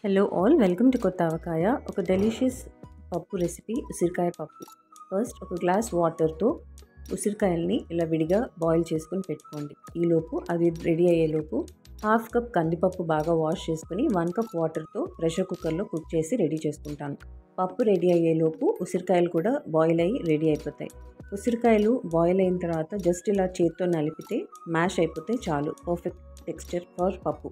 Hello all, welcome to కొత్త ఆవకాయ. ఒక delicious పప్పు రెసిపీ ఉసిరికాయ పప్పు. ఫస్ట్ ఒక గ్లాస్ వాటర్తో ఉసిరికాయల్ని ఇలా విడిగా బాయిల్ చేసుకుని పెట్టుకోండి. ఈలోపు అది రెడీ అయ్యేలోపు హాఫ్ కప్ కందిపప్పు బాగా వాష్ చేసుకుని 1 కప్ వాటర్తో ప్రెషర్ కుక్కర్లో కుక్ చేసి రెడీ చేసుకుంటాను. పప్పు రెడీ అయ్యేలోపు ఉసిరికాయలు కూడా బాయిల్ అయ్యి రెడీ అయిపోతాయి. ఉసిరికాయలు బాయిల్ అయిన తర్వాత జస్ట్ ఇలా చేత్తో నలిపితే మ్యాష్ అయిపోతే చాలు. పర్ఫెక్ట్ టెక్స్చర్ ఫర్ పప్పు.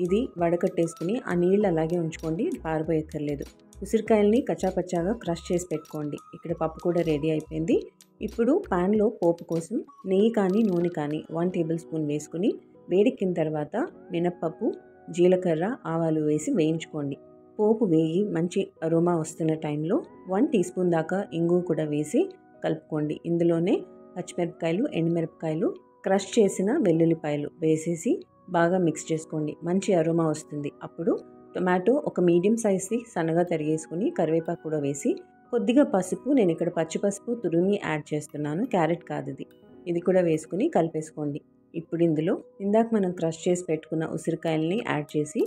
ఇది వడకట్టేసుకుని ఆ నీళ్ళు అలాగే ఉంచుకోండి, పారిపోయక్కర్లేదు. ఉసిరికాయల్ని కచ్చాపచ్చాగా క్రష్ చేసి పెట్టుకోండి. ఇక్కడ పప్పు కూడా రెడీ అయిపోయింది. ఇప్పుడు ప్యాన్లో పోపు కోసం నెయ్యి కానీ నూనె కానీ 1 టేబుల్ స్పూన్ వేసుకుని వేడెక్కిన తర్వాత మినప్పప్పు, జీలకర్ర, ఆవాలు వేసి వేయించుకోండి. పోపు వేగి మంచి అరోమా వస్తున్న టైంలో 1 టీ స్పూన్ దాకా ఇంగువ కూడా వేసి కలుపుకోండి. ఇందులోనే పచ్చిమిరపకాయలు, ఎండుమిరపకాయలు, క్రష్ చేసిన వెల్లుల్లిపాయలు వేసేసి బాగా మిక్స్ చేసుకోండి. మంచి అరోమా వస్తుంది. అప్పుడు టొమాటో ఒక మీడియం సైజ్ది సన్నగా తరిగేసుకుని కరివేపాకు కూడా వేసి కొద్దిగా పసుపు, నేను ఇక్కడ పచ్చి పసుపు తురిమి యాడ్ చేస్తున్నాను, క్యారెట్ కాదు ఇది కూడా వేసుకుని కలిపేసుకోండి. ఇప్పుడు ఇందులో ఇందాక మనం క్రష్ చేసి పెట్టుకున్న ఉసిరికాయల్ని యాడ్ చేసి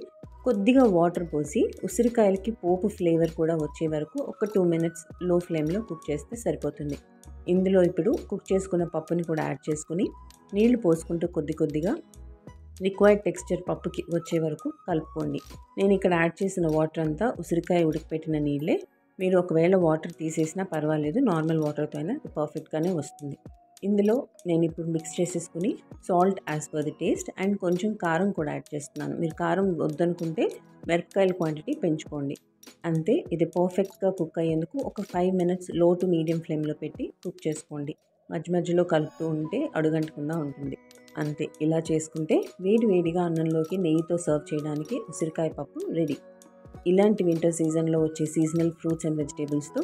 కొద్దిగా వాటర్ పోసి ఉసిరికాయలకి పోపు ఫ్లేవర్ కూడా వచ్చే వరకు ఒక 2 మినిట్స్ లో ఫ్లేమ్లో కుక్ చేస్తే సరిపోతుంది. ఇందులో ఇప్పుడు కుక్ చేసుకున్న పప్పుని కూడా యాడ్ చేసుకుని నీళ్లు పోసుకుంటూ కొద్దిగా రిక్వైర్డ్ టెక్స్చర్ పప్పుకి వచ్చే వరకు కలుపుకోండి. నేను ఇక్కడ యాడ్ చేసిన వాటర్ అంతా ఉసిరికాయ ఉడకపెట్టిన నీళ్ళే. మీరు ఒకవేళ వాటర్ తీసేసినా పర్వాలేదు, నార్మల్ వాటర్తో అయినా పర్ఫెక్ట్గానే వస్తుంది. ఇందులో నేను ఇప్పుడు మిక్స్ చేసేసుకుని salt as per the taste and కొంచెం కారం కూడా యాడ్ చేస్తున్నాను. మీరు కారం వద్దనుకుంటే మిరపకాయల క్వాంటిటీ పెంచుకోండి. అంతే, ఇది పర్ఫెక్ట్గా కుక్ అయ్యేందుకు ఒక 5 మినిట్స్ లో టు మీడియం ఫ్లేమ్లో పెట్టి కుక్ చేసుకోండి. మధ్యలో కలుపుతూ ఉంటే అడుగంటకుండా ఉంటుంది. అంతే, ఇలా చేసుకుంటే వేడిగా అన్నంలోకి నెయ్యితో సర్వ్ చేయడానికి ఉసిరికాయ పప్పు రెడీ. ఇలాంటి వింటర్ సీజన్లో వచ్చే సీజనల్ ఫ్రూట్స్ అండ్ వెజిటేబుల్స్తో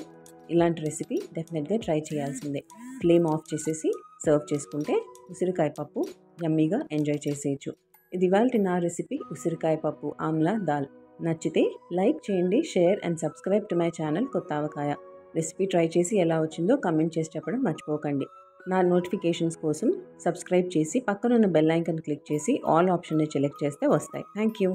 ఇలాంటి రెసిపీ డెఫినెట్గా ట్రై చేయాల్సిందే. ఫ్లేమ్ ఆఫ్ చేసేసి సర్వ్ చేసుకుంటే ఉసిరికాయ పప్పు యమ్మీగా ఎంజాయ్ చేసేయచ్చు. ఇది ఇవాల్టి నా రెసిపీ ఉసిరికాయ పప్పు ఆమ్లా దాల్. నచ్చితే లైక్ చేయండి, share and subscribe to my channel కొత్త ఆవకాయ. రెసిపీ ట్రై చేసి ఎలా వచ్చిందో కమెంట్ చేసి చెప్పడం మర్చిపోకండి. నా నోటిఫికేషన్స్ కోసం సబ్స్క్రైబ్ చేసి పక్కనున్న బెల్ ఐకాన్ క్లిక్ చేసి ఆల్ ఆప్షన్ని సెలెక్ట్ చేస్తే వస్తాయి. Thank you.